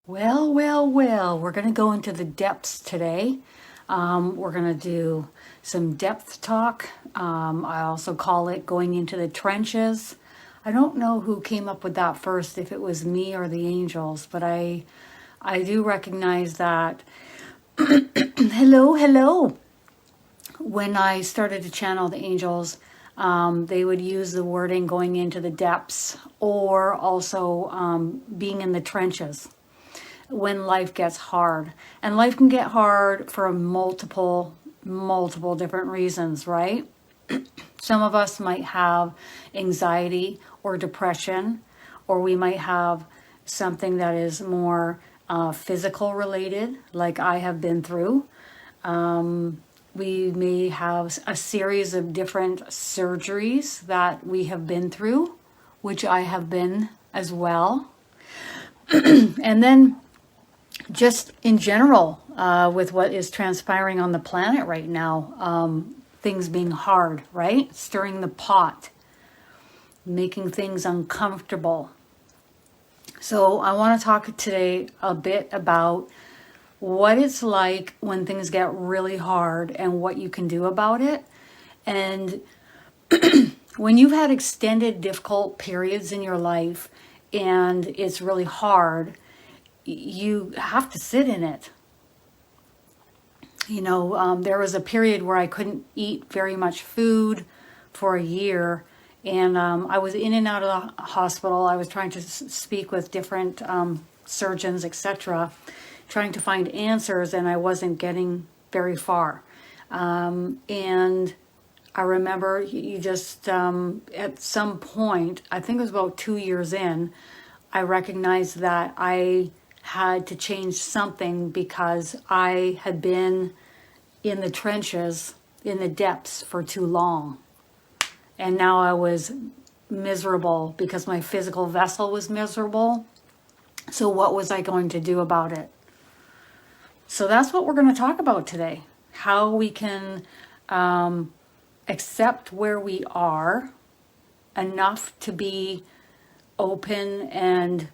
Well, we're going to go into the depths today. We're going to do some depth talk. I also call it going into the trenches. I don't know who came up with that first, if it was me or the angels, but I do recognize that. Hello. When I started to channel the angels, they would use the wording going into the depths, or also being in the trenches when life gets hard. And life can get hard for multiple different reasons, right? Some of us might have anxiety or depression, or we might have something that is more physical related, like I have been through. We may have a series of different surgeries that we have been through, which I have been as well. And then just in general, with what is transpiring on the planet right now, things being hard, right? Stirring the pot, making things uncomfortable. So I want to talk today a bit about what it's like when things get really hard and what you can do about it. And when you've had extended difficult periods in your life and it's really hard, you have to sit in it. There was a period where I couldn't eat very much food for a year, and I was in and out of the hospital. I was trying to speak with different surgeons, etc., trying to find answers, and I wasn't getting very far. And I remember you just, at some point, I think it was about 2 years in, I recognized that I had to change something because I had been in the trenches, in the depths for too long. And now I was miserable because my physical vessel was miserable. So what was I going to do about it? So that's what we're going to talk about today. How we can accept where we are enough to be open and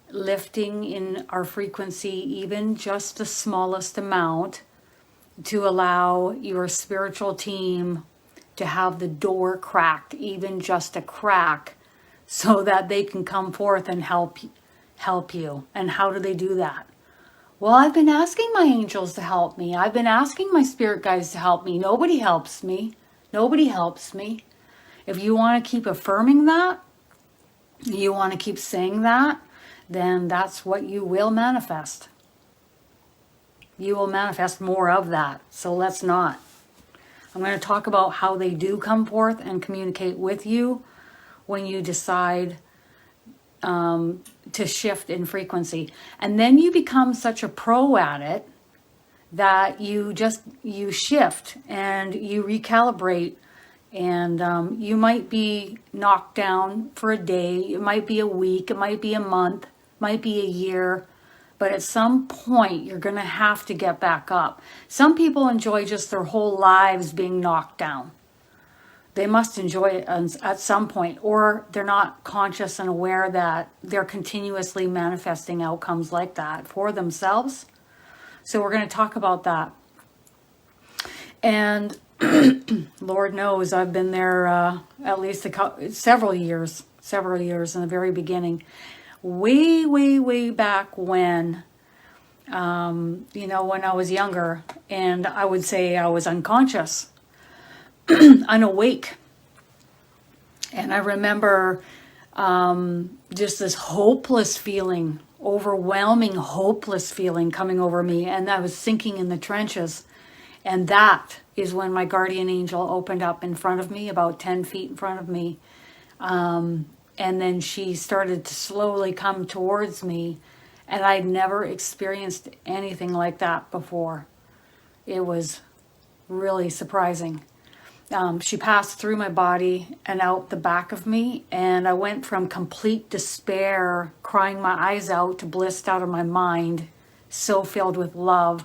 lifting in our frequency, even just the smallest amount, to allow your spiritual team to have the door cracked, even just a crack, so that they can come forth and help you. And how do they do that? Well, I've been asking my angels to help me. I've been asking my spirit guides to help me. Nobody helps me. If you want to keep affirming that, you want to keep saying that, then that's what you will manifest. You will manifest more of that. So let's not. I'm going to talk about how they do come forth and communicate with you when you decide to shift in frequency. And then you become such a pro at it that you shift and you recalibrate. And you might be knocked down for a day. It might be a week. It might be a month. Might be a year, but at some point you're going to have to get back up. Some people enjoy just their whole lives being knocked down. They must enjoy it at some point, or they're not conscious and aware that they're continuously manifesting outcomes like that for themselves. So we're going to talk about that. And Lord knows I've been there at least several years in the very beginning. Way back when, when I was younger, and I would say I was unconscious, unawake. And I remember just this hopeless feeling, overwhelming hopeless feeling coming over me, and I was sinking in the trenches. And that is when my guardian angel opened up in front of me, about 10 feet in front of me. And then she started to slowly come towards me. And I'd never experienced anything like that before. It was really surprising. She passed through my body and out the back of me. And I went from complete despair, crying my eyes out, to blissed out of my mind, so filled with love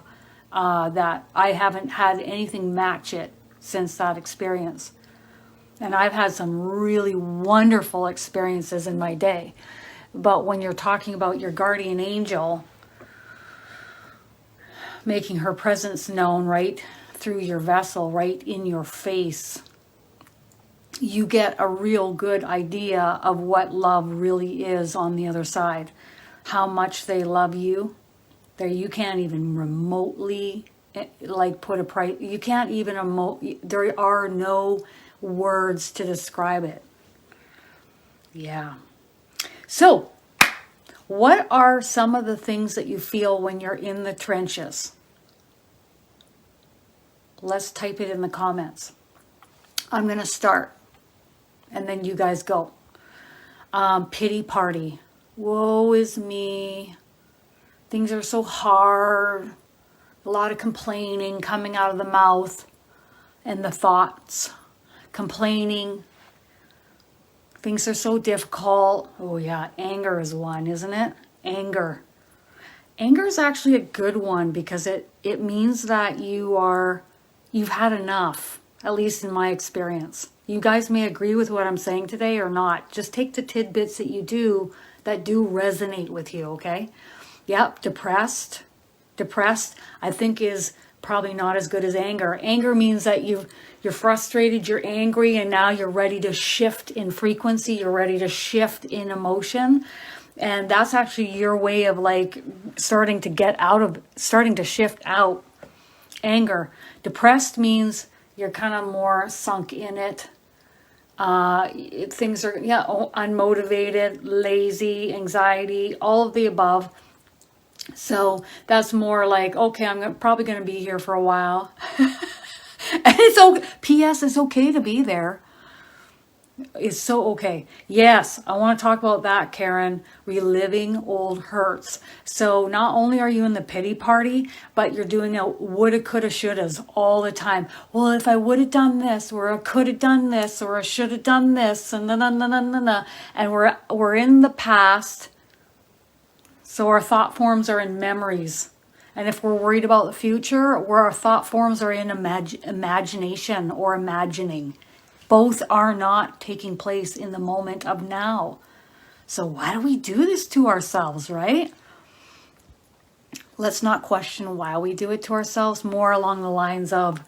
that I haven't had anything match it since that experience. And I've had some really wonderful experiences in my day. But when you're talking about your guardian angel, making her presence known right through your vessel, right in your face, you get a real good idea of what love really is on the other side. How much they love you. There, you can't even remotely like put a price. You can't even there are no words to describe it. Yeah. So, what are some of the things that you feel when you're in the trenches? Let's type it in the comments. I'm going to start, and then you guys go. Pity party. Woe is me. Things are so hard. A lot of complaining coming out of the mouth and the thoughts. Complaining. Things are so difficult. Oh yeah, anger is one, isn't it? Anger. Anger is actually a good one because it means that you've had enough, at least in my experience. You guys may agree with what I'm saying today or not. Just take the tidbits that you do that do resonate with you, okay? Yep, depressed. Depressed, I think, is probably not as good as anger. Anger means that you're frustrated, you're angry, and now you're ready to shift in frequency, you're ready to shift in emotion. And that's actually your way of like starting to shift out. Anger. Depressed means you're kind of more sunk in it. Things are, unmotivated, lazy, anxiety, all of the above. So that's more like, okay, I'm probably going to be here for a while. And it's okay. P.S. It's okay to be there. It's so okay. Yes, I want to talk about that, Karen. Reliving old hurts. So not only are you in the pity party, but you're doing a woulda, coulda, shouldas all the time. Well, if I would have done this, or I could have done this, or I should have done this, and and we're in the past. So our thought forms are in memories. And if we're worried about the future, where our thought forms are in imagination or imagining. Both are not taking place in the moment of now. So why do we do this to ourselves, right? Let's not question why we do it to ourselves. More along the lines of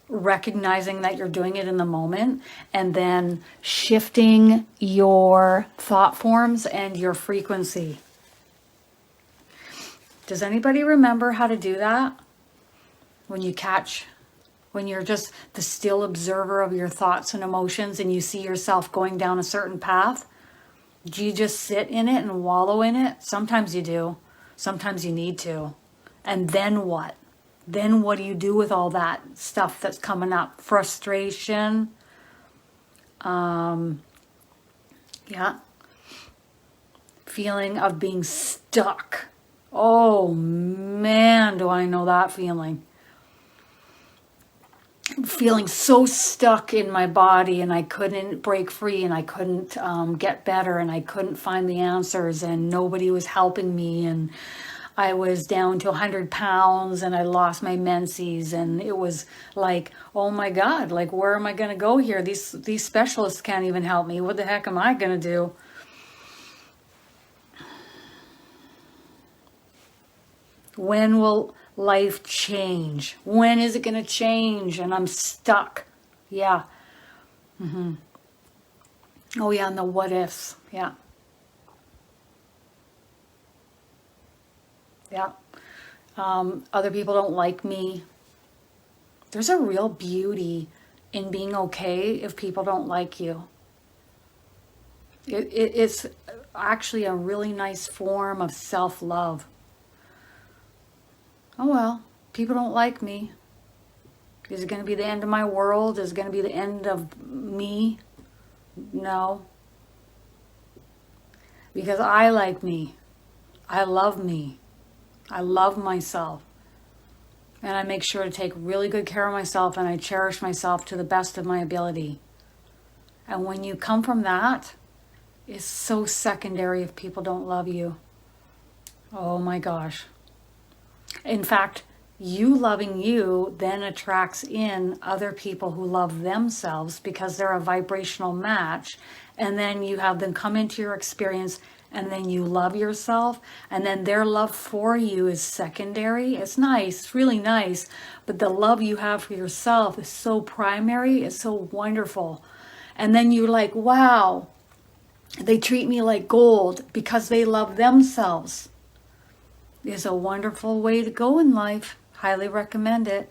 recognizing that you're doing it in the moment and then shifting your thought forms and your frequency. Does anybody remember how to do that? When you're just the still observer of your thoughts and emotions and you see yourself going down a certain path, do you just sit in it and wallow in it? Sometimes you do. Sometimes you need to. And then what? Then what do you do with all that stuff that's coming up? Frustration. Feeling of being stuck. Oh man, do I know that feeling. Feeling so stuck in my body and I couldn't break free and I couldn't get better and I couldn't find the answers and nobody was helping me and I was down to 100 pounds and I lost my menses and it was like, oh my God, like where am I going to go here? These specialists can't even help me. What the heck am I going to do? When will life change? When is it going to change? And I'm stuck. Yeah. Oh yeah, and the what ifs. Yeah. Yeah. Other people don't like me. There's a real beauty in being okay if people don't like you. It's actually a really nice form of self-love. Oh well, people don't like me. Is it going to be the end of my world? Is it going to be the end of me? No. Because I like me. I love me. I love myself. And I make sure to take really good care of myself and I cherish myself to the best of my ability. And when you come from that, it's so secondary if people don't love you. Oh my gosh. In fact, you loving you then attracts in other people who love themselves because they're a vibrational match. And then you have them come into your experience and then you love yourself, and then their love for you is secondary. It's nice, it's really nice, but the love you have for yourself is so primary, it's so wonderful. And then you're like, wow, they treat me like gold because they love themselves. It's a wonderful way to go in life. Highly recommend it.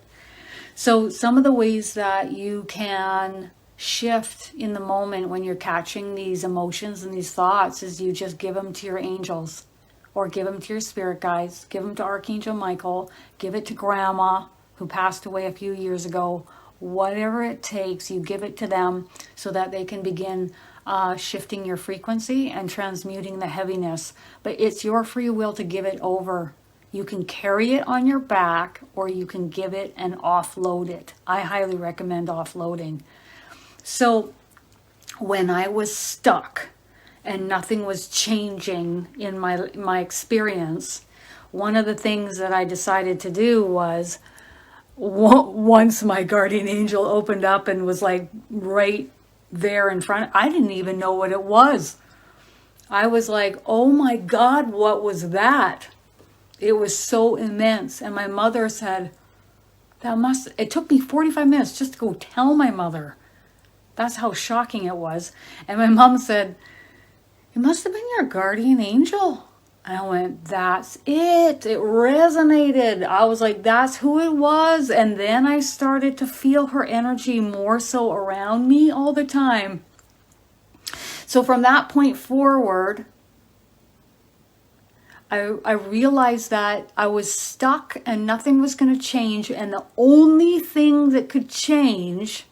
So some of the ways that you can shift in the moment when you're catching these emotions and these thoughts is you just give them to your angels, or give them to your spirit guides, give them to Archangel Michael, give it to Grandma who passed away a few years ago. Whatever it takes, you give it to them so that they can begin shifting your frequency and transmuting the heaviness. But it's your free will to give it over. You can carry it on your back, or you can give it and offload it. I highly recommend offloading. So when I was stuck and nothing was changing in my experience, one of the things that I decided to do was, once my guardian angel opened up and was like right there in front, I didn't even know what it was. I was like, oh my God, what was that? It was so immense. And my mother said, it took me 45 minutes just to go tell my mother. That's how shocking it was. And my mom said, it must have been your guardian angel. And I went, that's it. It resonated. I was like, that's who it was. And then I started to feel her energy more so around me all the time. So from that point forward, I realized that I was stuck and nothing was going to change. And the only thing that could change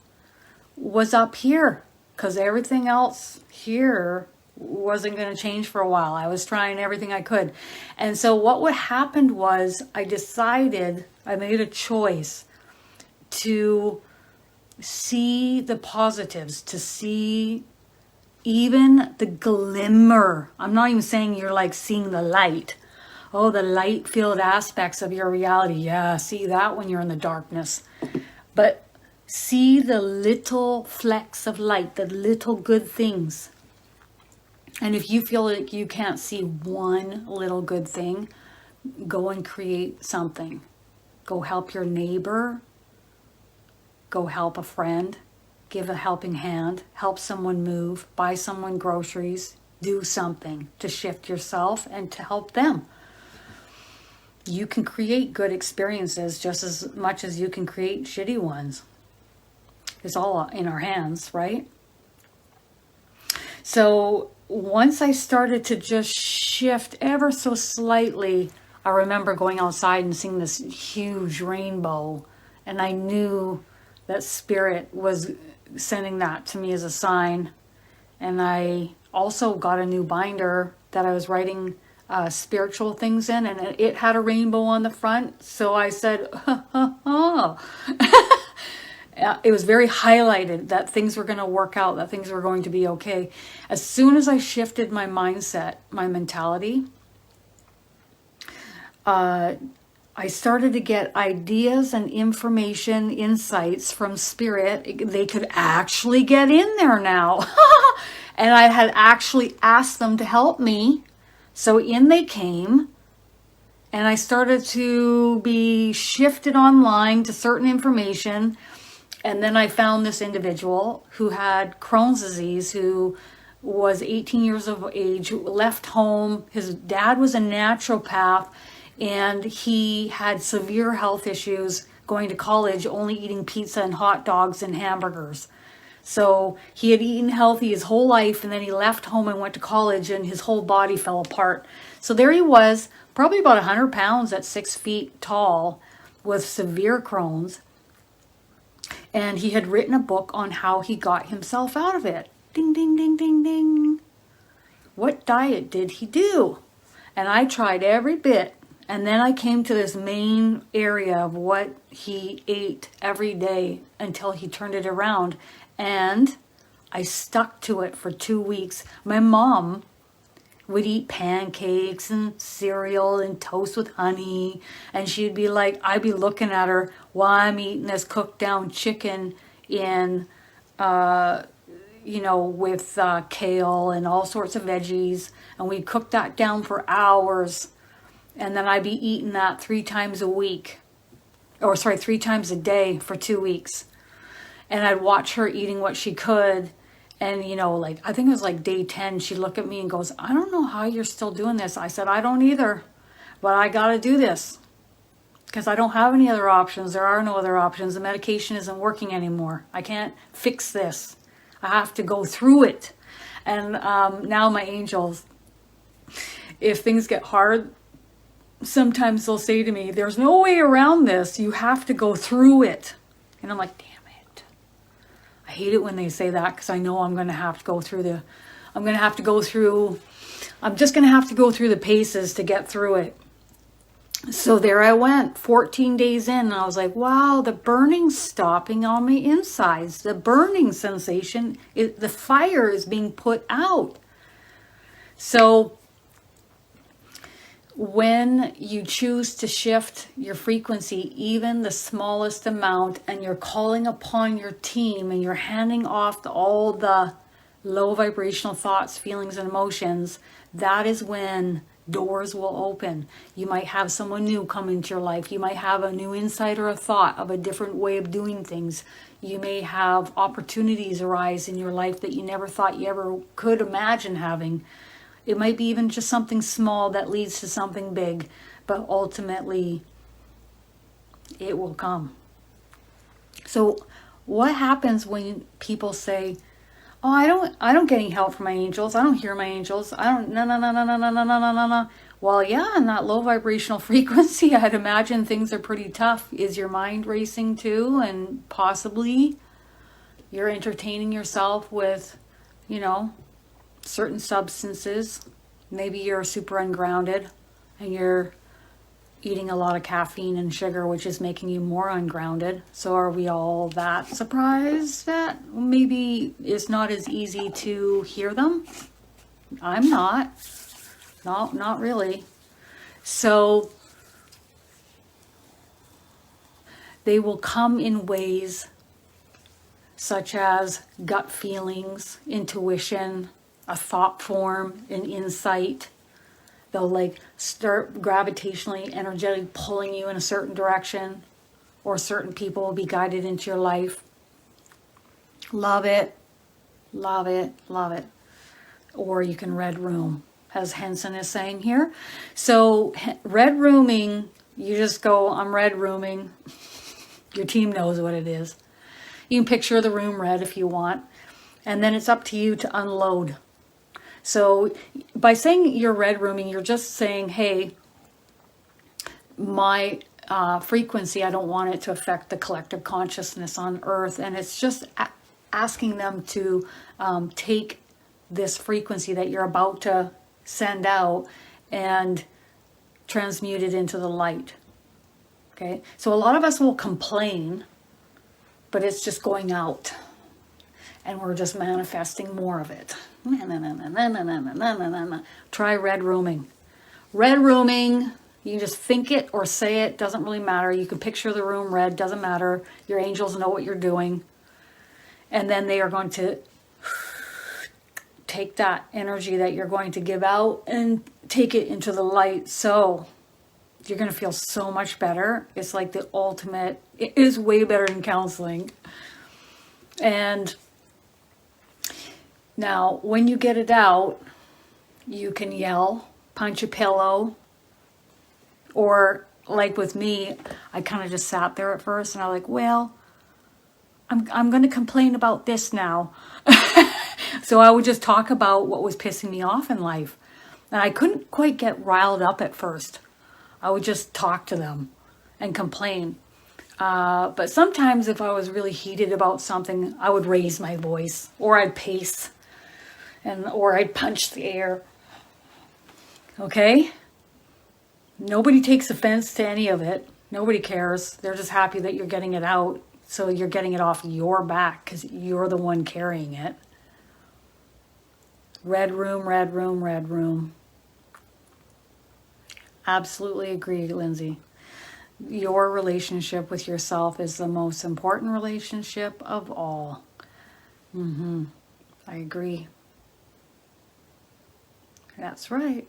was up here, because everything else here wasn't going to change for a while. I was trying everything I could. And so what happened was I made a choice to see the positives, to see even the glimmer. I'm not even saying you're like seeing the light. Oh, the light filled aspects of your reality. Yeah, see that when you're in the darkness. But see the little flecks of light, the little good things. And if you feel like you can't see one little good thing, go and create something. Go help your neighbor. Go help a friend. Give a helping hand. Help someone move. Buy someone groceries. Do something to shift yourself and to help them. You can create good experiences just as much as you can create shitty ones. It's all in our hands, right? So once I started to just shift ever so slightly, I remember going outside and seeing this huge rainbow, and I knew that Spirit was sending that to me as a sign. And I also got a new binder that I was writing spiritual things in, and it had a rainbow on the front. So I said, it was very highlighted that things were going to work out, that things were going to be okay. As soon as I shifted my mindset, my mentality, I started to get ideas and information, insights from Spirit. They could actually get in there now. And I had actually asked them to help me. So in they came. And I started to be shifted online to certain information. And then I found this individual who had Crohn's disease, who was 18 years of age, who left home. His dad was a naturopath, and he had severe health issues going to college, only eating pizza and hot dogs and hamburgers. So he had eaten healthy his whole life, and then he left home and went to college, and his whole body fell apart. So there he was, probably about 100 pounds at 6 feet tall, with severe Crohn's. And he had written a book on how he got himself out of it. Ding, ding, ding, ding, ding. What diet did he do? And I tried every bit. And then I came to this main area of what he ate every day until he turned it around. And I stuck to it for 2 weeks. My mom would eat pancakes and cereal and toast with honey. And she'd be like, I'd be looking at her while I'm eating this cooked down chicken in, you know, with kale and all sorts of veggies, and we'd cook that down for hours, and then I'd be eating that 3 times a week, or sorry, 3 times a day for 2 weeks. And I'd watch her eating what she could, and you know, like, I think it was like day 10, she'd look at me and goes, I don't know how you're still doing this. I said, I don't either, but I got to do this because I don't have any other options. There are no other options. The medication isn't working anymore. I can't fix this. I have to go through it. And now my angels, if things get hard, sometimes they'll say to me, there's no way around this. You have to go through it. And I'm like, damn it. I hate it when they say that, because I know I'm going to have to go through I'm just going to have to go through the paces to get through it. So there I went, 14 days in, and I was like, wow, the burning's stopping on my insides. The burning sensation, the fire is being put out. So when you choose to shift your frequency, even the smallest amount, and you're calling upon your team and you're handing off all the low vibrational thoughts, feelings, and emotions, that is when doors will open. You might have someone new come into your life. You might have a new insight or a thought of a different way of doing things. You may have opportunities arise in your life that you never thought you ever could imagine having. It might be even just something small that leads to something big, but ultimately it will come. So what happens when people say, oh, I don't get any help from my angels. I don't hear my angels. No. Well, yeah, in that low vibrational frequency, I'd imagine things are pretty tough. Is your mind racing too? And possibly you're entertaining yourself with, you know, certain substances. Maybe you're super ungrounded and you're eating a lot of caffeine and sugar, which is making you more ungrounded. So are we all that surprised that maybe it's not as easy to hear them? I'm not. No, not really. So they will come in ways such as gut feelings, intuition, a thought form, an insight. They'll like start gravitationally, energetically pulling you in a certain direction, or certain people will be guided into your life. Love it, love it, love it. Or you can red room, as Henson is saying here. So red rooming, you just go, I'm red rooming. Your team knows what it is. You can picture the room red if you want. And then it's up to you to unload. So by saying you're red rooming, you're just saying, hey, my frequency, I don't want it to affect the collective consciousness on Earth. And it's just asking them to take this frequency that you're about to send out and transmute it into the light. Okay, so a lot of us will complain, but it's just going out. And we're just manifesting more of it. Try red rooming. Red rooming, you can just think it or say it, doesn't really matter. You can picture the room red, doesn't matter. Your angels know what you're doing. And then they are going to take that energy that you're going to give out and take it into the light. So you're going to feel so much better. It's like the ultimate, it is way better than counseling. And now, when you get it out, you can yell, punch a pillow, or like with me, I kind of just sat there at first and I'm like, well, I'm going to complain about this now. So I would just talk about what was pissing me off in life. And I couldn't quite get riled up at first. I would just talk to them and complain. But sometimes if I was really heated about something, I would raise my voice, or I'd pace. Or I'd punch the air. Okay? Nobody takes offense to any of it. Nobody cares. They're just happy that you're getting it out. So you're getting it off your back because you're the one carrying it. Red room, red room, red room. Absolutely agree, Lindsay. Your relationship with yourself is the most important relationship of all. I agree. That's right.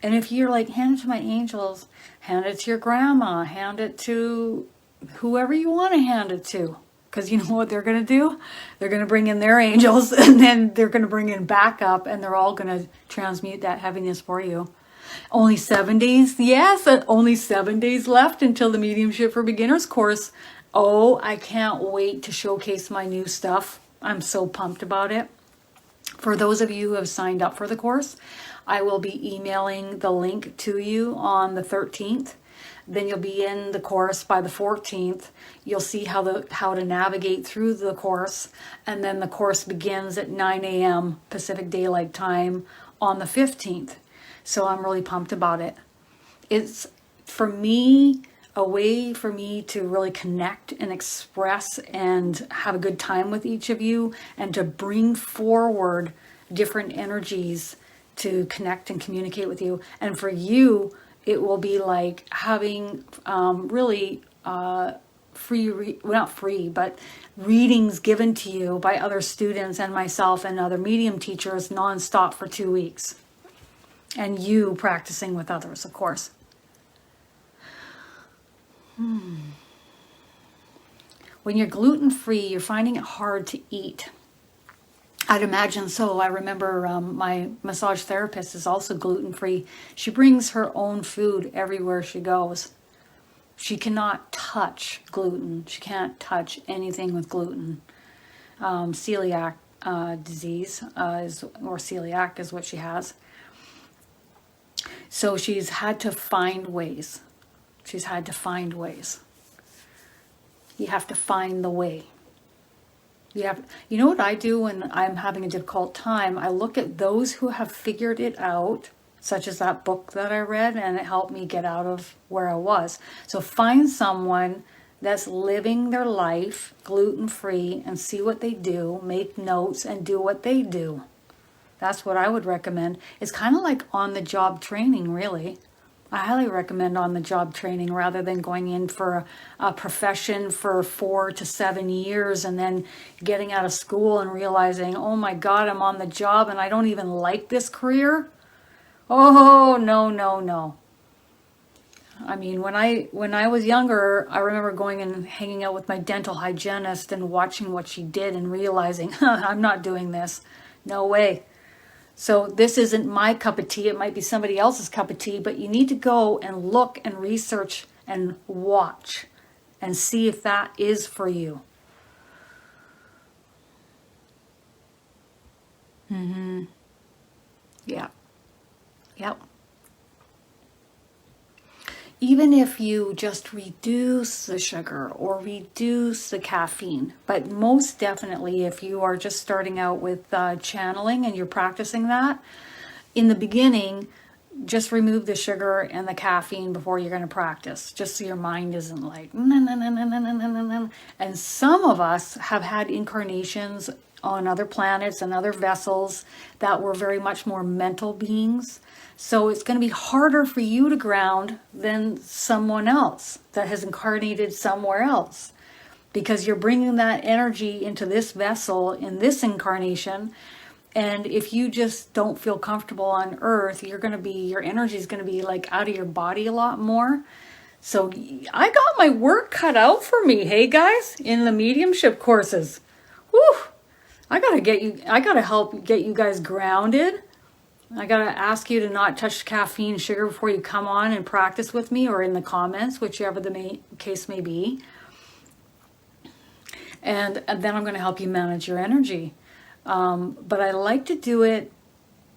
And if you're like, hand it to my angels, hand it to your grandma, hand it to whoever you want to hand it to. Because you know what they're going to do? They're going to bring in their angels, and then they're going to bring in backup, and they're all going to transmute that heaviness for you. Only 7 days? Yes, only 7 days left until the Mediumship for Beginners course. Oh, I can't wait to showcase my new stuff. I'm so pumped about it. For those of you who have signed up for the course, I will be emailing the link to you on the 13th. Then you'll be in the course by the 14th. You'll see how to navigate through the course. And then the course begins at 9 a.m. Pacific Daylight Time on the 15th. So I'm really pumped about it. It's, for me, a way for me to really connect and express and have a good time with each of you, and to bring forward different energies to connect and communicate with you. And for you, it will be like having really free, well, not free, but readings given to you by other students and myself and other medium teachers nonstop for 2 weeks. And you practicing with others, of course. When you're gluten-free, you're finding it hard to eat. I'd imagine so. I remember my massage therapist is also gluten-free. She brings her own food everywhere she goes. She cannot touch gluten. She can't touch anything with gluten. Celiac disease or celiac is what she has. So she's had to find ways. She's had to find ways. You have to find the way. You know what I do when I'm having a difficult time? I look at those who have figured it out, such as that book that I read, and it helped me get out of where I was. So find someone that's living their life gluten-free and see what they do, make notes, and do what they do. That's what I would recommend. It's kind of like on-the-job training, really. I highly recommend on-the-job training rather than going in for a profession for 4 to 7 years and then getting out of school and realizing, oh my God, I'm on the job and I don't even like this career. Oh, no, no, no. I mean, when I was younger, I remember going and hanging out with my dental hygienist and watching what she did and realizing, I'm not doing this. No way. So this isn't my cup of tea. It might be somebody else's cup of tea, but you need to go and look and research and watch and see if that is for you. Yeah. Yep. Even if you just reduce the sugar or reduce the caffeine, but most definitely if you are just starting out with channeling and you're practicing that, in the beginning, just remove the sugar and the caffeine before you're going to practice, just so your mind isn't like, and some of us have had incarnations on other planets and other vessels that were very much more mental beings. So it's going to be harder for you to ground than someone else that has incarnated somewhere else, because you're bringing that energy into this vessel in this incarnation. And if you just don't feel comfortable on Earth, your energy is going to be like out of your body a lot more. So I got my work cut out for me. Hey guys, in the mediumship courses, whew, I gotta help get you guys grounded. I gotta ask you to not touch caffeine, sugar before you come on and practice with me, or in the comments, whichever the case may be. And then I'm gonna help you manage your energy. But I like to do it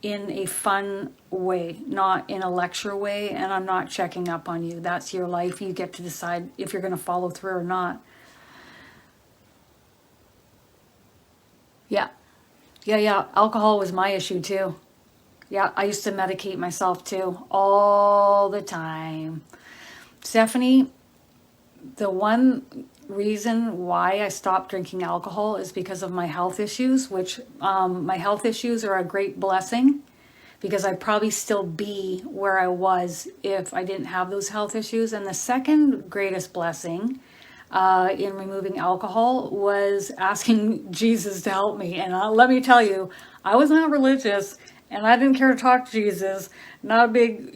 in a fun way, not in a lecture way, and I'm not checking up on you. That's your life. You get to decide if you're gonna follow through or not. Yeah. Alcohol was my issue too. Yeah, I used to medicate myself too, all the time. Stephanie, the one reason why I stopped drinking alcohol is because of my health issues, which my health issues are a great blessing, because I'd probably still be where I was if I didn't have those health issues. And the second greatest blessing in removing alcohol was asking Jesus to help me. And let me tell you, I was not religious and I didn't care to talk to Jesus. Not a big,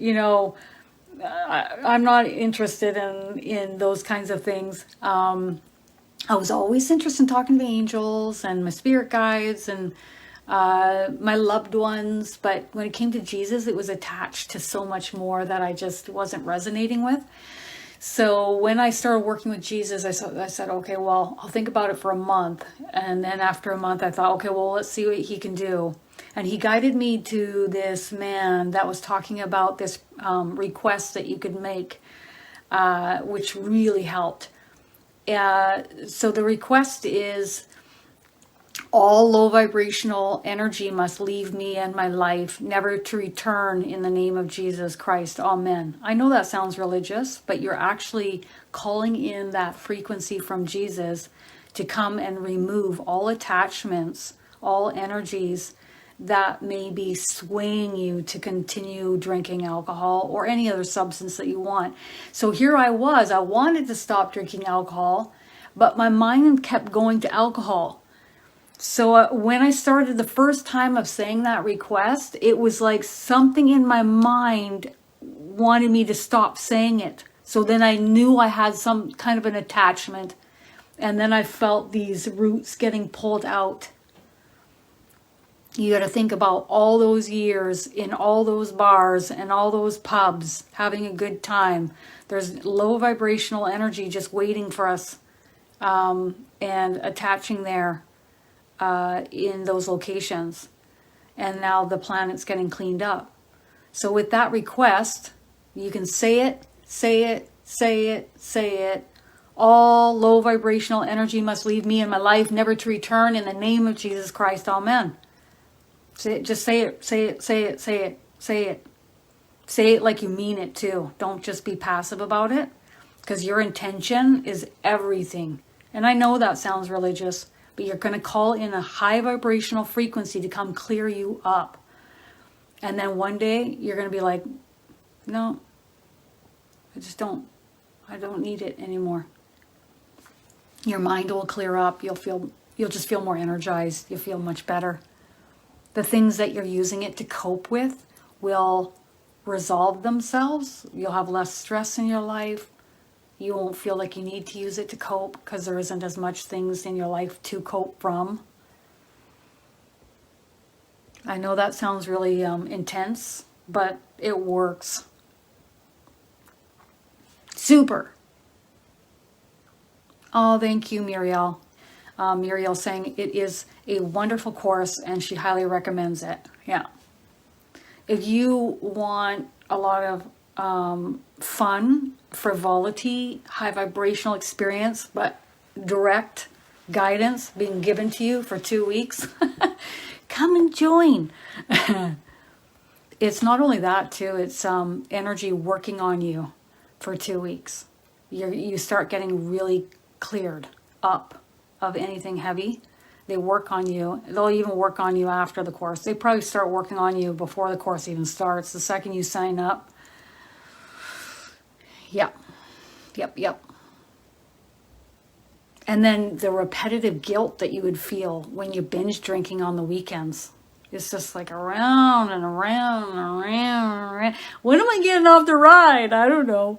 I'm not interested in those kinds of things. I was always interested in talking to the angels and my spirit guides and my loved ones. But when it came to Jesus, it was attached to so much more that I just wasn't resonating with. So when I started working with Jesus, I said, okay, well, I'll think about it for a month. And then after a month, I thought, okay, well, let's see what he can do. And he guided me to this man that was talking about this request that you could make, which really helped. So the request is, all low vibrational energy must leave me and my life, never to return, in the name of Jesus Christ. Amen. I know that sounds religious, but you're actually calling in that frequency from Jesus to come and remove all attachments, all energies that may be swaying you to continue drinking alcohol or any other substance that you want. So here I wanted to stop drinking alcohol, but my mind kept going to alcohol. So when I started the first time of saying that request, it was like something in my mind wanted me to stop saying it. So then I knew I had some kind of an attachment. And then I felt these roots getting pulled out. You got to think about all those years in all those bars and all those pubs having a good time. There's low vibrational energy just waiting for us and attaching there. In those locations, and now the planet's getting cleaned up. So with that request, you can say it, say it, say it, say it. All low vibrational energy must leave me and my life, never to return, in the name of Jesus Christ. Amen. Say it, just say it, say it, say it, say it, say it. Say it like you mean it too. Don't just be passive about it, because your intention is everything. And I know that sounds religious, but you're going to call in a high vibrational frequency to come clear you up. And then one day you're going to be like, no, I don't need it anymore. Your mind will clear up. You'll just feel more energized. You'll feel much better. The things that you're using it to cope with will resolve themselves. You'll have less stress in your life. You won't feel like you need to use it to cope, because there isn't as much things in your life to cope from. I know that sounds really intense, but it works. Super. Oh, thank you, Muriel. Muriel saying it is a wonderful course and she highly recommends it. Yeah. If you want a lot of fun, frivolity, high vibrational experience, but direct guidance being given to you for 2 weeks, come and join. It's not only that too, it's energy working on you for 2 weeks. You start getting really cleared up of anything heavy. They work on you. They'll even work on you after the course. They probably start working on you before the course even starts. The second you sign up. Yep. And then the repetitive guilt that you would feel when you binge drinking on the weekends. It's just like around and around and around and around. When am I getting off the ride? I don't know.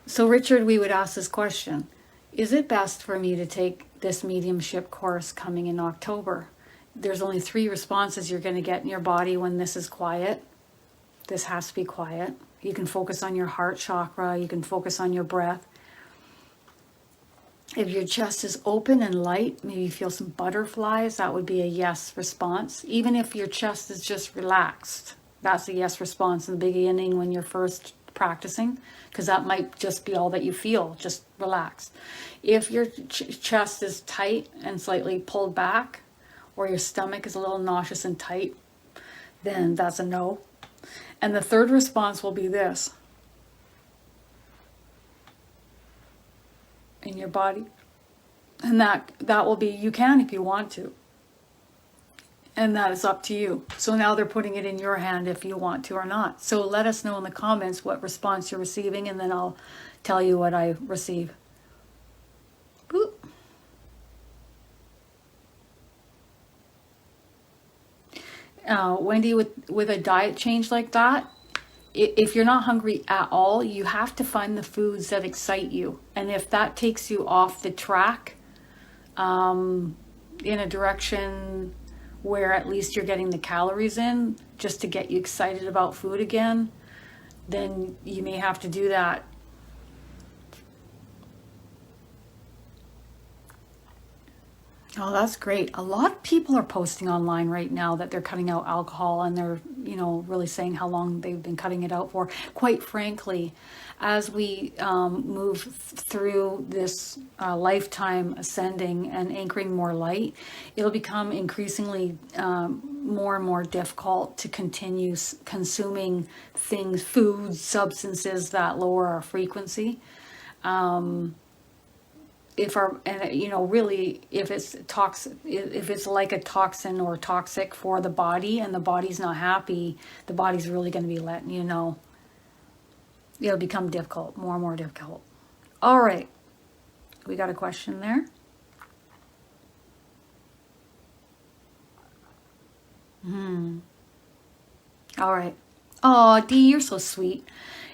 So Richard, we would ask this question. Is it best for me to take this mediumship course coming in October? There's only 3 responses you're going to get in your body when this is quiet. This has to be quiet. You can focus on your heart chakra. You can focus on your breath. If your chest is open and light, maybe you feel some butterflies, that would be a yes response. Even if your chest is just relaxed, that's a yes response in the beginning when you're first practicing, because that might just be all that you feel, just relaxed. If your chest is tight and slightly pulled back, or your stomach is a little nauseous and tight, then that's a no. And the 3rd response will be this. In your body. And that will be, you can if you want to. And that is up to you. So now they're putting it in your hand if you want to or not. So let us know in the comments what response you're receiving, and then I'll tell you what I receive. Boop. Wendy, with a diet change like that, if you're not hungry at all, you have to find the foods that excite you. And if that takes you off the track in a direction where at least you're getting the calories in, just to get you excited about food again, then you may have to do that. Oh, that's great. A lot of people are posting online right now that they're cutting out alcohol, and they're, really saying how long they've been cutting it out for. Quite frankly, as we move through this lifetime ascending and anchoring more light, it'll become increasingly more and more difficult to continue consuming things, foods, substances that lower our frequency. Really, if it's toxic, if it's like a toxin or toxic for the body, and the body's not happy, the body's really going to be letting you know. It'll become difficult, more and more difficult. All right, we got a question there. All right. Oh, Dee, you're so sweet.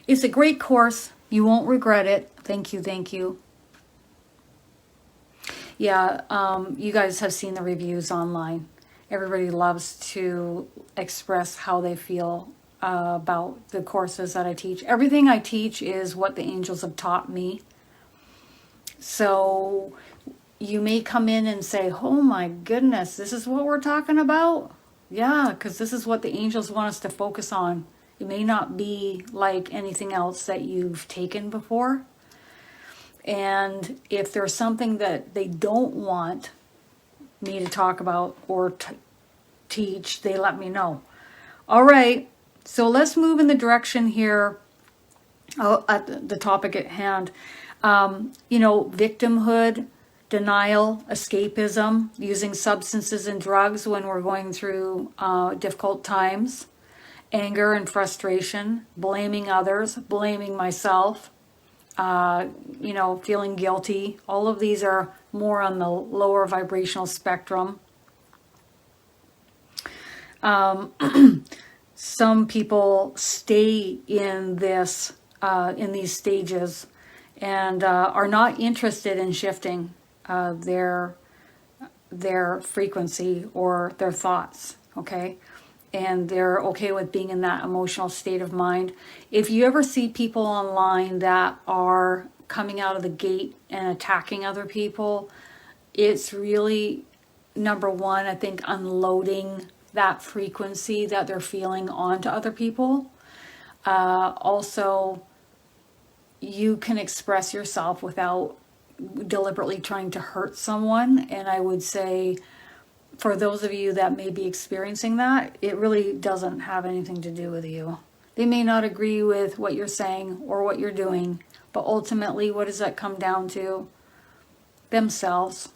It's a great course. You won't regret it. Thank you. Thank you. Yeah, you guys have seen the reviews online. Everybody loves to express how they feel about the courses that I teach. Everything I teach is what the angels have taught me. So you may come in and say, oh my goodness, this is what we're talking about? Yeah, because this is what the angels want us to focus on. It may not be like anything else that you've taken before. And if there's something that they don't want me to talk about or teach, they let me know. All right, so let's move in the direction here at the topic at hand. Victimhood, denial, escapism, using substances and drugs when we're going through difficult times, anger and frustration, blaming others, blaming myself, feeling guilty. All of these are more on the lower vibrational spectrum. Some people stay in these stages and are not interested in shifting their frequency or their thoughts. Okay. And they're okay with being in that emotional state of mind. If you ever see people online that are coming out of the gate and attacking other people, it's really, number one, I think, unloading that frequency that they're feeling onto other people. Also, you can express yourself without deliberately trying to hurt someone. And I would say, for those of you that may be experiencing that, it really doesn't have anything to do with you. They may not agree with what you're saying or what you're doing, but ultimately, what does that come down to? Themselves,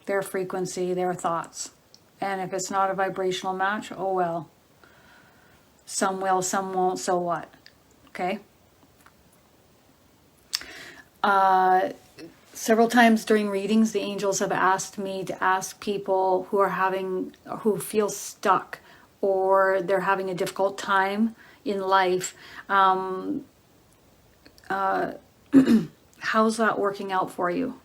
their frequency, their thoughts. And if it's not a vibrational match, oh well. Some will, some won't, so what? Okay? Several times during readings, the angels have asked me to ask people who feel stuck or they're having a difficult time in life, how's that working out for you?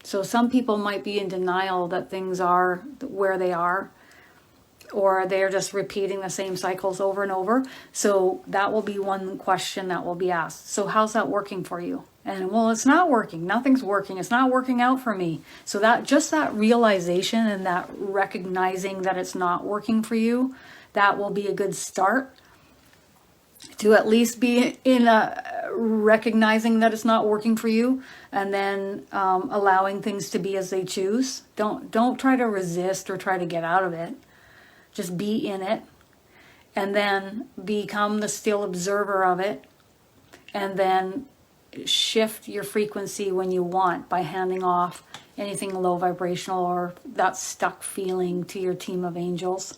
So some people might be in denial that things are where they are, or they're just repeating the same cycles over and over. So that will be one question that will be asked. So how's that working for you? And well, it's not working. Nothing's working. It's not working out for me. So that realization and that recognizing that it's not working for you, that will be a good start to at least be in recognizing that it's not working for you, and then allowing things to be as they choose. Don't try to resist or try to get out of it. Just be in it, and then become the still observer of it, and then shift your frequency when you want by handing off anything low vibrational or that stuck feeling to your team of angels.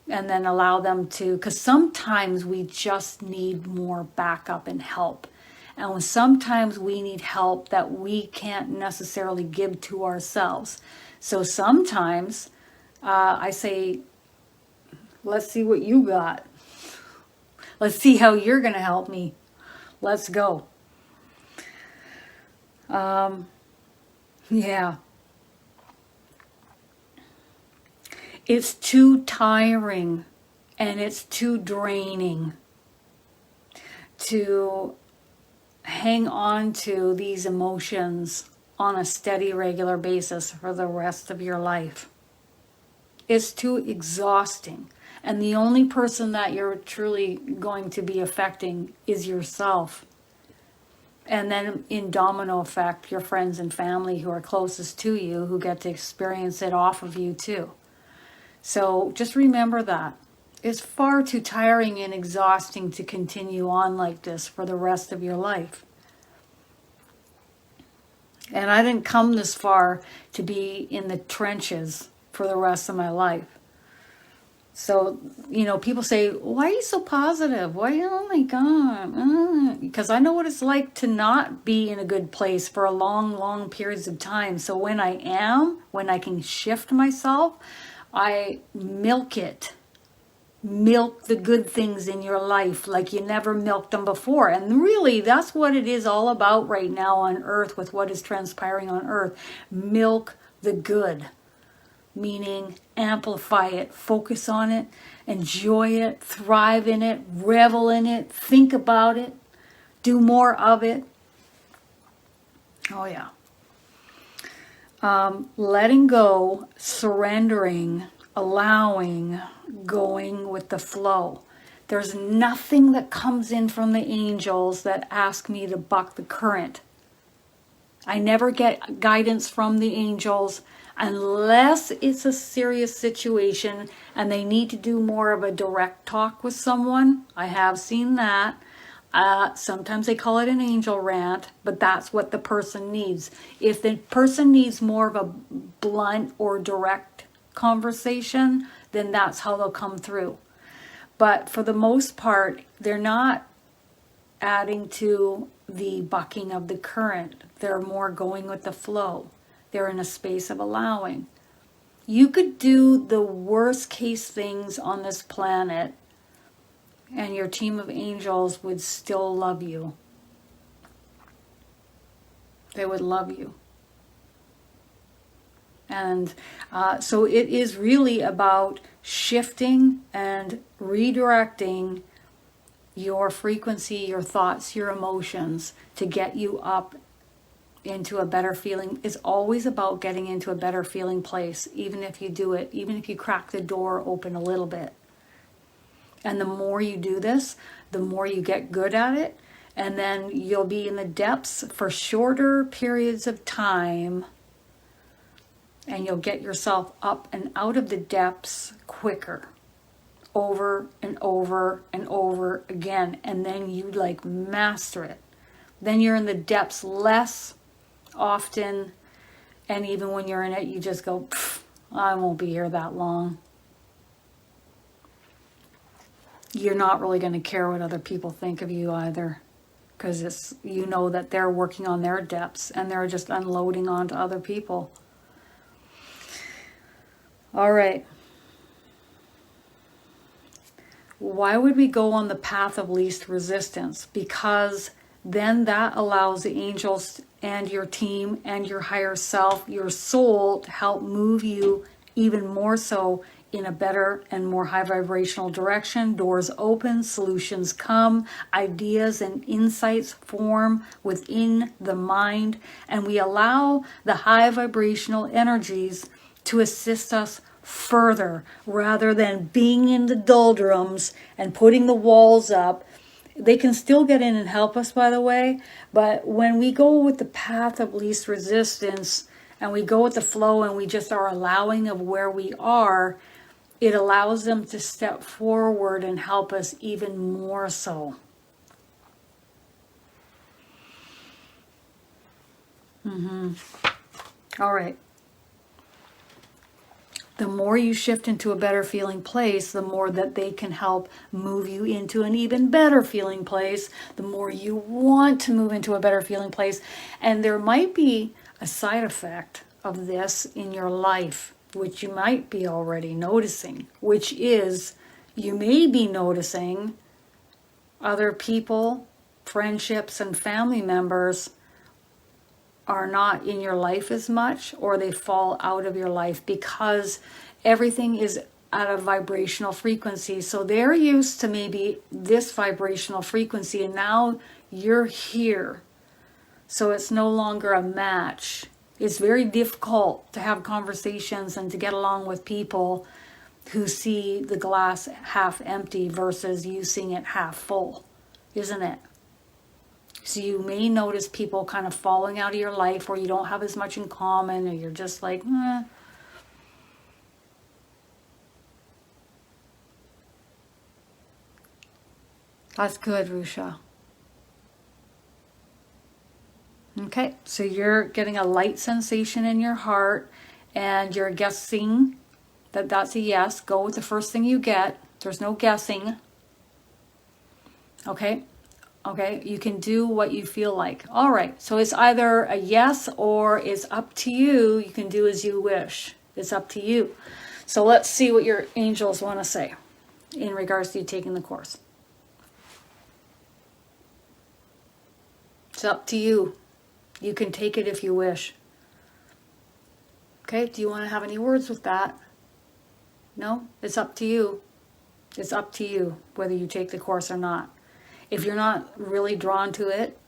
And then allow them to, because sometimes we just need more backup and help. And sometimes we need help that we can't necessarily give to ourselves. So sometimes I say, let's see what you got. Let's see how you're going to help me. Let's go. Yeah. It's too tiring and it's too draining to hang on to these emotions on a steady, regular basis for the rest of your life. It's too exhausting. And the only person that you're truly going to be affecting is yourself. And then in domino effect, your friends and family who are closest to you, who get to experience it off of you too. So just remember that. It's far too tiring and exhausting to continue on like this for the rest of your life. And I didn't come this far to be in the trenches for the rest of my life. So, you know, people say, why are you so positive? Why, oh my God. Because I know what it's like to not be in a good place for a long, long periods of time. So when I can shift myself, I milk it. Milk the good things in your life like you never milked them before. And really, that's what it is all about right now on Earth with what is transpiring on Earth. Milk the good. Meaning amplify it, focus on it, enjoy it, thrive in it, revel in it, think about it, do more of it. Oh yeah. Letting go, surrendering, allowing, going with the flow. There's nothing that comes in from the angels that ask me to buck the current. I never get guidance from the angels unless it's a serious situation and they need to do more of a direct talk with someone. I have seen that. Sometimes they call it an angel rant, but that's what the person needs. If the person needs more of a blunt or direct conversation, then that's how they'll come through. But for the most part, they're not adding to the bucking of the current. They're more going with the flow. They're in a space of allowing. You could do the worst case things on this planet and your team of angels would still love you. They would love you. And so it is really about shifting and redirecting your frequency, your thoughts, your emotions to get you up into a better feeling. It's always about getting into a better feeling place, even if you do it, even if you crack the door open a little bit. And the more you do this, the more you get good at it. And then you'll be in the depths for shorter periods of time. And you'll get yourself up and out of the depths quicker. Over and over and over again. And then you like master it. Then you're in the depths less often. And even when you're in it, you just go, I won't be here that long. You're not really going to care what other people think of you either. Because it's, you know that they're working on their depths and they're just unloading onto other people. All right. Why would we go on the path of least resistance? Because then that allows the angels and your team and your higher self, your soul, to help move you even more so in a better and more high vibrational direction. Doors open, solutions come, ideas and insights form within the mind, and we allow the high vibrational energies to assist us further rather than being in the doldrums and putting the walls up. They can still get in and help us, by the way, but when we go with the path of least resistance and we go with the flow and we just are allowing of where we are, it allows them to step forward and help us even more so. All right. The more you shift into a better feeling place, the more that they can help move you into an even better feeling place, the more you want to move into a better feeling place. And there might be a side effect of this in your life, which you might be already noticing, which is you may be noticing other people, friendships, and family members are not in your life as much, or they fall out of your life because everything is at a vibrational frequency. So they're used to maybe this vibrational frequency, and now you're here. So it's no longer a match. It's very difficult to have conversations and to get along with people who see the glass half empty versus you seeing it half full, isn't it? So you may notice people kind of falling out of your life, or you don't have as much in common, or you're just like, eh. That's good, Rusha. Okay, so you're getting a light sensation in your heart, and you're guessing that that's a yes. Go with the first thing you get. There's no guessing. Okay? Okay, you can do what you feel like. All right, so it's either a yes or it's up to you. You can do as you wish. It's up to you. So let's see what your angels want to say in regards to you taking the course. It's up to you. You can take it if you wish. Okay, do you want to have any words with that? No? It's up to you. It's up to you whether you take the course or not. If you're not really drawn to it,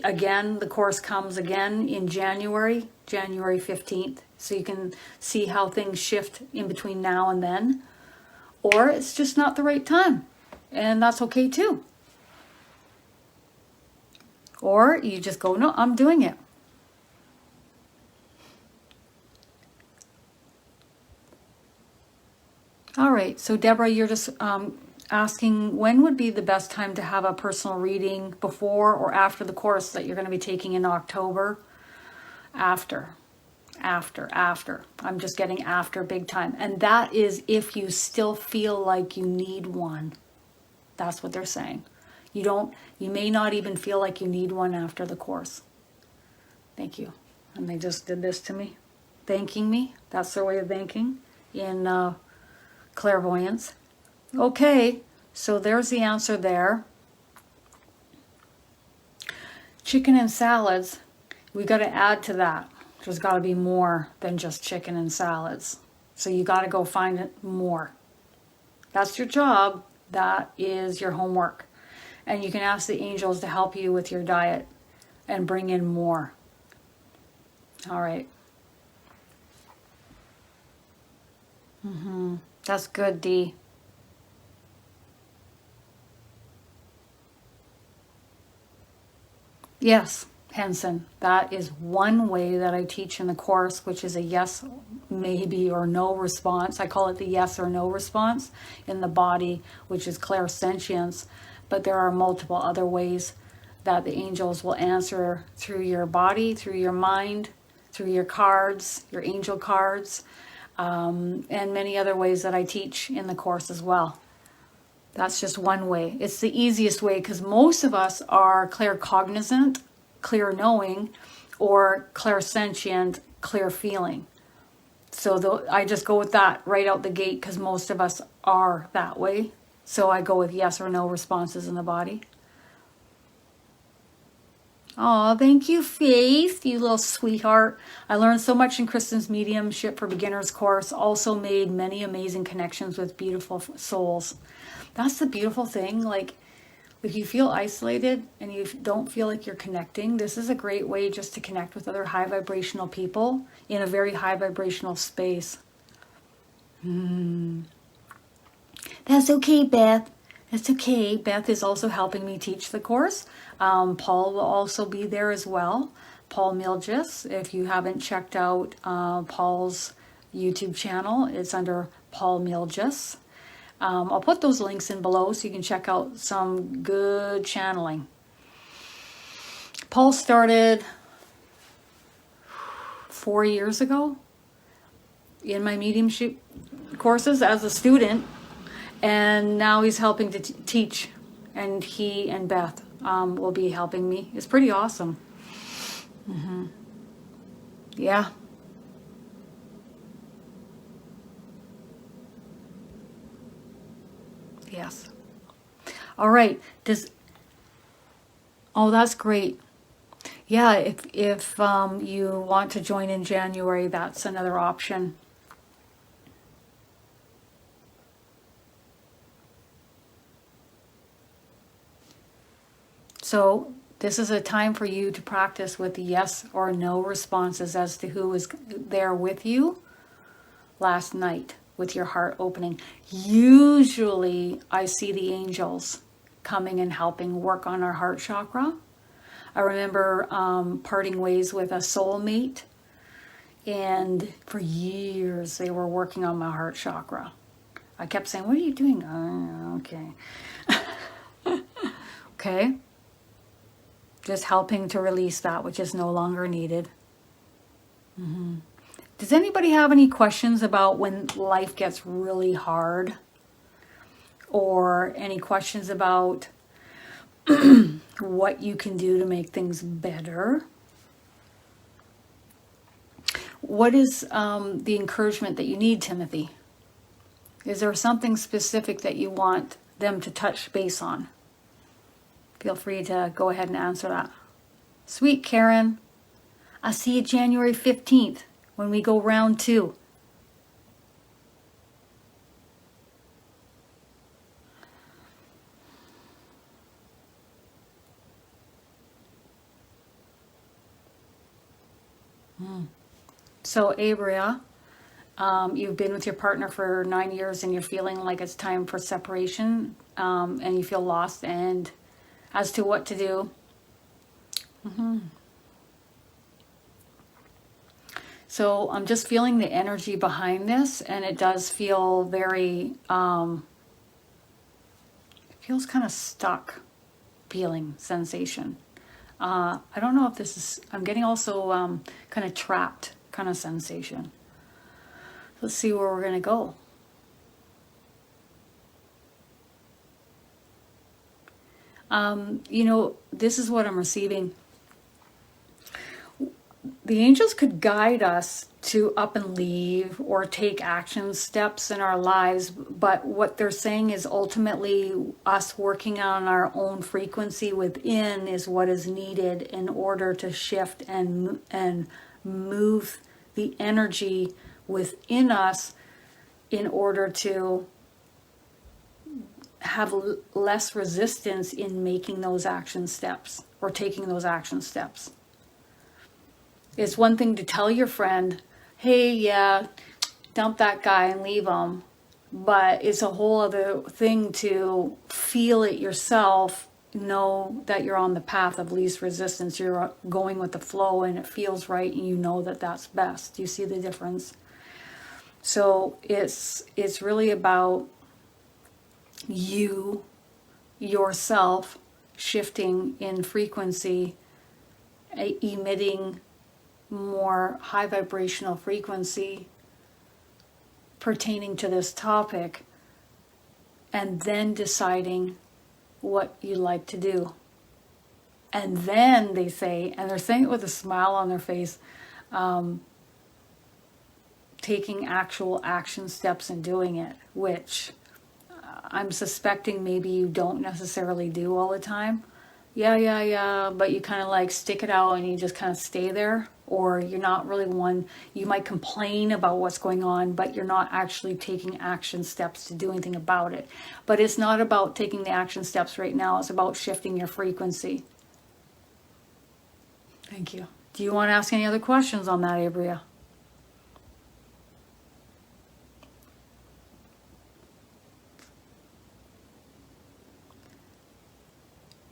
again, the course comes again in January 15th. So you can see how things shift in between now and then. Or it's just not the right time. And that's okay too. Or you just go, no, I'm doing it. All right, so Deborah, you're just asking when would be the best time to have a personal reading, before or after the course that you're going to be taking in October? After. I'm just getting after big time. And that is if you still feel like you need one. That's what they're saying. You may not even feel like you need one after the course. Thank you. And they just did this to me, thanking me. That's their way of thanking in clairvoyance. Okay, so there's the answer there. Chicken and salads, we got to add to that. There's got to be more than just chicken and salads. So you got to go find it more. That's your job. That is your homework. And you can ask the angels to help you with your diet and bring in more. All right. That's good, Dee. Yes, Henson, that is one way that I teach in the course, which is a yes, maybe, or no response. I call it the yes or no response in the body, which is clairsentience. But there are multiple other ways that the angels will answer through your body, through your mind, through your cards, your angel cards, and many other ways that I teach in the course as well. That's just one way. It's the easiest way because most of us are claircognizant, clear knowing, or clairsentient, clear feeling. So I just go with that right out the gate because most of us are that way. So I go with yes or no responses in the body. Oh, thank you, Faith, you little sweetheart. I learned so much in Kristin's Mediumship for Beginners course. Also made many amazing connections with beautiful souls. That's the beautiful thing. Like, if you feel isolated and you don't feel like you're connecting, this is a great way just to connect with other high vibrational people in a very high vibrational space. That's okay, Beth. It's okay. Beth is also helping me teach the course. Paul will also be there as well. Paul Milgis. If you haven't checked out Paul's YouTube channel, it's under Paul Milgis. I'll put those links in below so you can check out some good channeling. Paul started 4 years ago in my mediumship courses as a student. And now he's helping to teach. And he and Beth will be helping me. It's pretty awesome. Yeah. Yes. All right. Oh, that's great. Yeah, if you want to join in January, that's another option. So this is a time for you to practice with yes or no responses as to who was there with you last night with your heart opening. Usually I see the angels coming and helping work on our heart chakra. I remember parting ways with a soulmate, and for years they were working on my heart chakra. I kept saying, what are you doing? Okay. Okay. Just helping to release that which is no longer needed. Does anybody have any questions about when life gets really hard? Or any questions about what you can do to make things better? What is the encouragement that you need, Timothy? Is there something specific that you want them to touch base on? Feel free to go ahead and answer that. Sweet Karen, I'll see you January 15th when we go round 2. So Abria, you've been with your partner for 9 years and you're feeling like it's time for separation, and you feel lost and as to what to do. So I'm just feeling the energy behind this, and it does feel very, it feels kind of stuck feeling sensation. I don't know if this is, I'm getting also kind of trapped kind of sensation. Let's see where we're going to go. You know, this is what I'm receiving. The angels could guide us to up and leave or take action steps in our lives, but what they're saying is ultimately us working on our own frequency within is what is needed in order to shift and move the energy within us in order to have less resistance in making those action steps or taking those action steps. It's one thing to tell your friend, hey, yeah, dump that guy and leave him. But it's a whole other thing to feel it yourself, know that you're on the path of least resistance. You're going with the flow and it feels right and you know that that's best. Do you see the difference? So it's really about you, yourself, shifting in frequency, emitting more high vibrational frequency pertaining to this topic, and then deciding what you like to do. And then they say, and they're saying it with a smile on their face, taking actual action steps and doing it, which I'm suspecting maybe you don't necessarily do all the time. Yeah, but you kind of like stick it out and you just kind of stay there. Or you're not really one, you might complain about what's going on, but you're not actually taking action steps to do anything about it. But it's not about taking the action steps right now, it's about shifting your frequency. Thank you. Do you want to ask any other questions on that, Abria?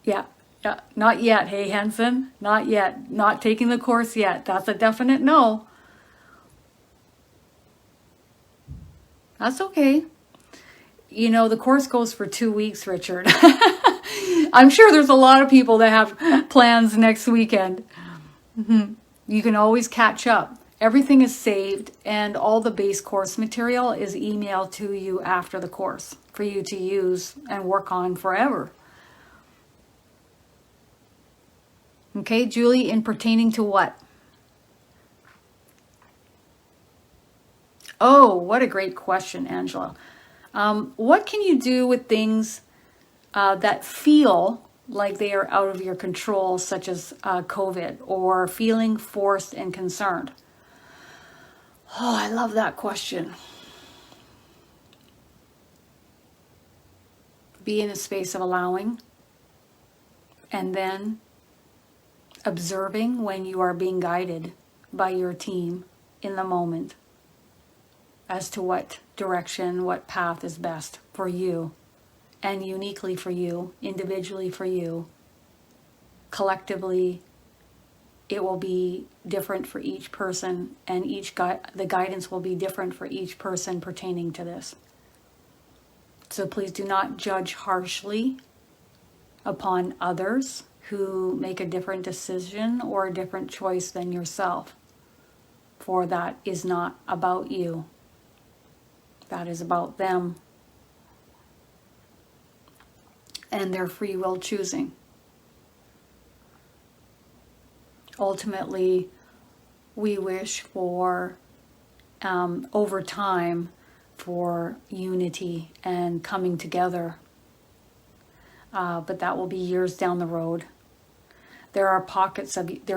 Yeah, not yet. Hey, Henson, not yet. Not taking the course yet. That's a definite no. That's okay. You know, the course goes for 2 weeks, Richard. I'm sure there's a lot of people that have plans next weekend. You can always catch up. Everything is saved, and all the base course material is emailed to you after the course for you to use and work on forever. Okay, Julie, in pertaining to what? Oh, what a great question, Angela. What can you do with things that feel like they are out of your control, such as COVID, or feeling forced and concerned? Oh, I love that question. Be in a space of allowing, and then observing when you are being guided by your team in the moment as to what direction, what path is best for you, and uniquely for you, individually for you. Collectively, it will be different for each person, and the guidance will be different for each person pertaining to this. So please do not judge harshly upon others who make a different decision or a different choice than yourself, for that is not about you. That is about them and their free will choosing. Ultimately, we wish for, over time, for unity and coming together. But that will be years down the road. There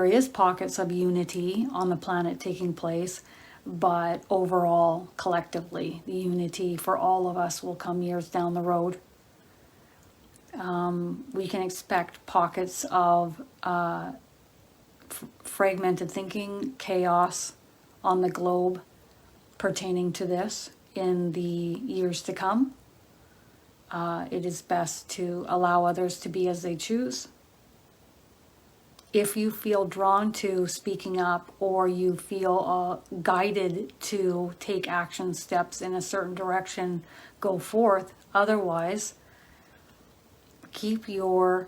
is pockets of unity on the planet taking place, but overall, collectively, the unity for all of us will come years down the road. We can expect pockets of fragmented thinking, chaos on the globe pertaining to this in the years to come. It is best to allow others to be as they choose. If you feel drawn to speaking up, or you feel guided to take action steps in a certain direction, go forth. Otherwise, keep the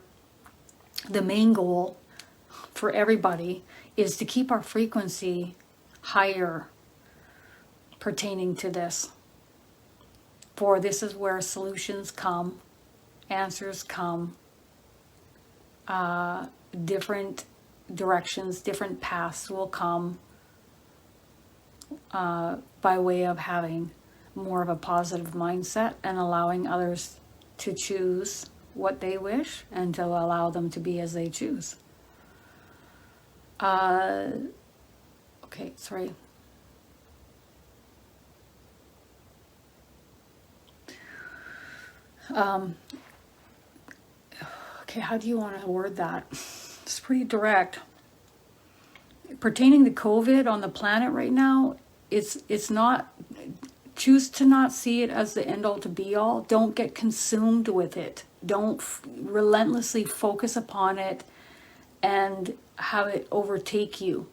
main goal for everybody is to keep our frequency higher pertaining to this. For this is where solutions come, answers come, different directions, different paths will come by way of having more of a positive mindset and allowing others to choose what they wish and to allow them to be as they choose. Okay, sorry. Okay, how do you want to word that? It's pretty direct. Pertaining to COVID on the planet right now, it's not, choose to not see it as the end all to be all. Don't get consumed with it. Don't relentlessly focus upon it and have it overtake you.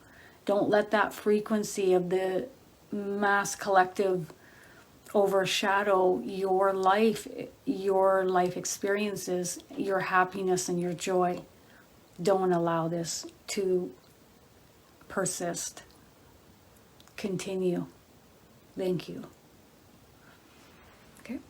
Don't let that frequency of the mass collective overshadow your life experiences, your happiness and your joy. Don't allow this to persist. Continue. Thank you. Okay.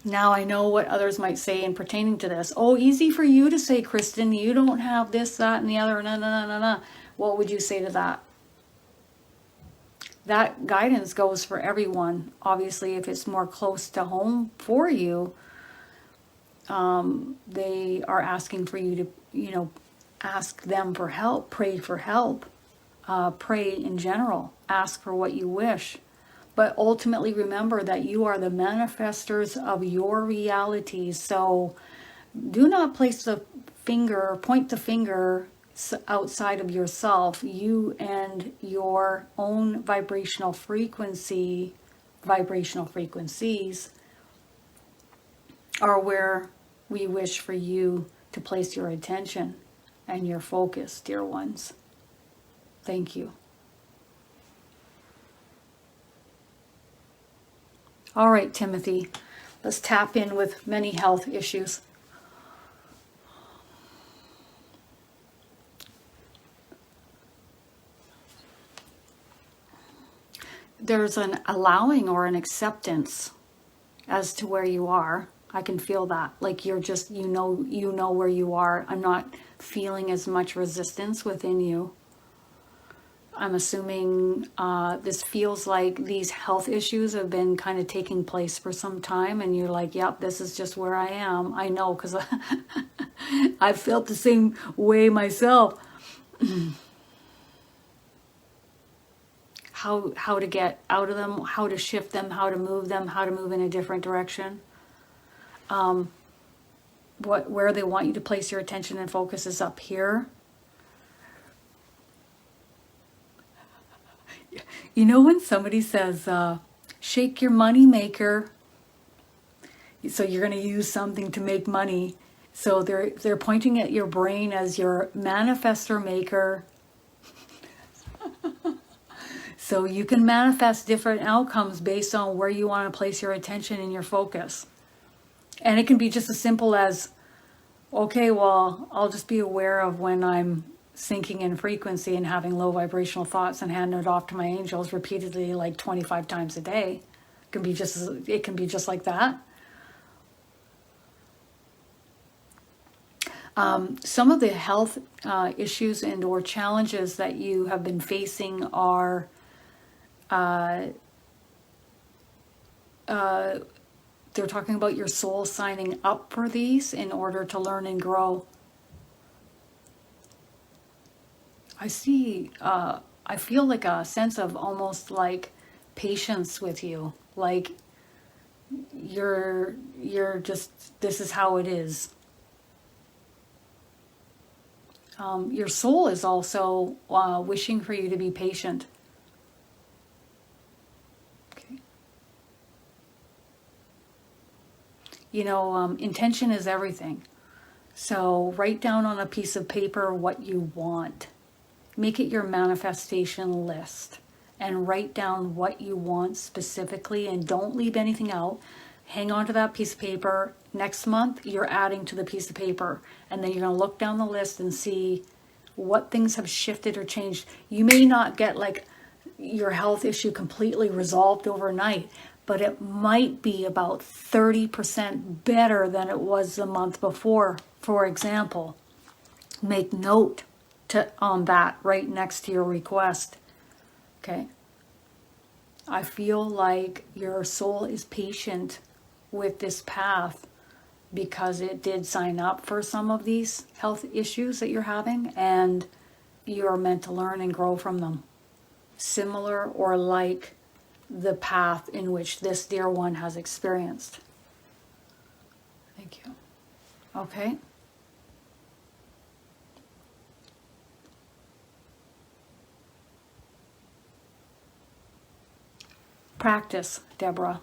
Now I know what others might say in pertaining to this. Oh, easy for you to say, Kristin. You don't have this, that, and the other. No. What would you say to that? That guidance goes for everyone. Obviously, if it's more close to home for you, they are asking for you to, ask them for help, pray for help, pray in general, ask for what you wish. But ultimately, remember that you are the manifestors of your reality. So do not point the finger outside of yourself. You and your own vibrational frequencies are where we wish for you to place your attention and your focus, dear ones. Thank you. All right, Timothy, let's tap in with many health issues. there's an allowing or an acceptance as to where you are. I can feel that. Like you're just, you know where you are. I'm not feeling as much resistance within you. I'm assuming this feels like these health issues have been kind of taking place for some time, and you're like, yep, this is just where I am. I know, because I've felt the same way myself. How to get out of them, how to shift them, how to move in a different direction. Where they want you to place your attention and focus is up here. You know when somebody says, shake your money maker, so you're going to use something to make money. So they're pointing at your brain as your manifestor maker. So you can manifest different outcomes based on where you want to place your attention and your focus. And it can be just as simple as, okay, well, I'll just be aware of when I'm sinking in frequency and having low vibrational thoughts and hand it off to my angels repeatedly, like 25 times a day. It can be just like that. Some of the health issues and or challenges that you have been facing are they're talking about your soul signing up for these in order to learn and grow. I see, I feel like a sense of almost like patience with you. Like you're just, this is how it is. Your soul is also wishing for you to be patient. Okay. You know, intention is everything. So write down on a piece of paper what you want. Make it your manifestation list and write down what you want specifically, and don't leave anything out. Hang on to that piece of paper. Next month, you're adding to the piece of paper, and then you're going to look down the list and see what things have shifted or changed. You may not get like your health issue completely resolved overnight, but it might be about 30% better than it was the month before, for example. Make note on that right next to your request. Okay. I feel like your soul is patient with this path because it did sign up for some of these health issues that you're having, and you're meant to learn and grow from them. Similar or like the path in which this dear one has experienced. Thank you. Okay. Practice, Deborah.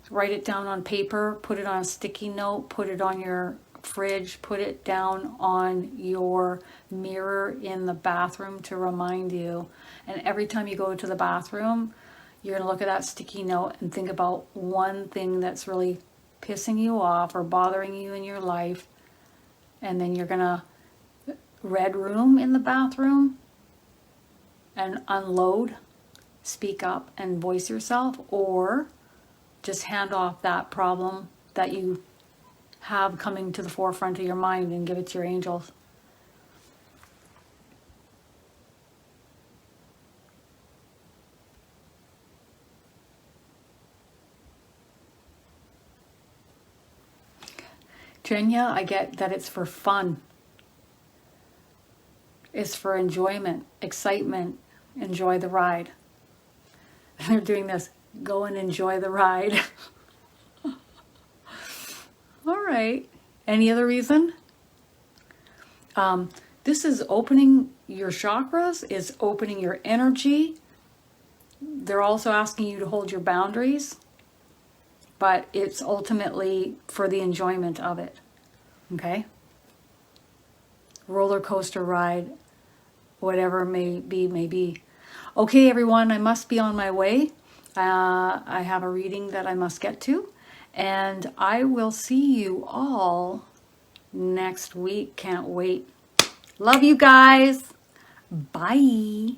Write it down on paper, put it on a sticky note, put it on your fridge, put it down on your mirror in the bathroom to remind you. And every time you go to the bathroom, you're going to look at that sticky note and think about one thing that's really pissing you off or bothering you in your life. And then you're going to red room in the bathroom and unload. Speak up and voice yourself, or just hand off that problem that you have coming to the forefront of your mind and give it to your angels. Jenya, I get that it's for fun. It's for enjoyment, excitement, enjoy the ride. They're doing this, go and enjoy the ride. All right. Any other reason? This is opening your chakras, is opening your energy. They're also asking you to hold your boundaries, but it's ultimately for the enjoyment of it. Okay? Roller coaster ride, whatever may be. Okay, everyone, I must be on my way. I have a reading that I must get to, and I will see you all next week. Can't wait. Love you guys. Bye.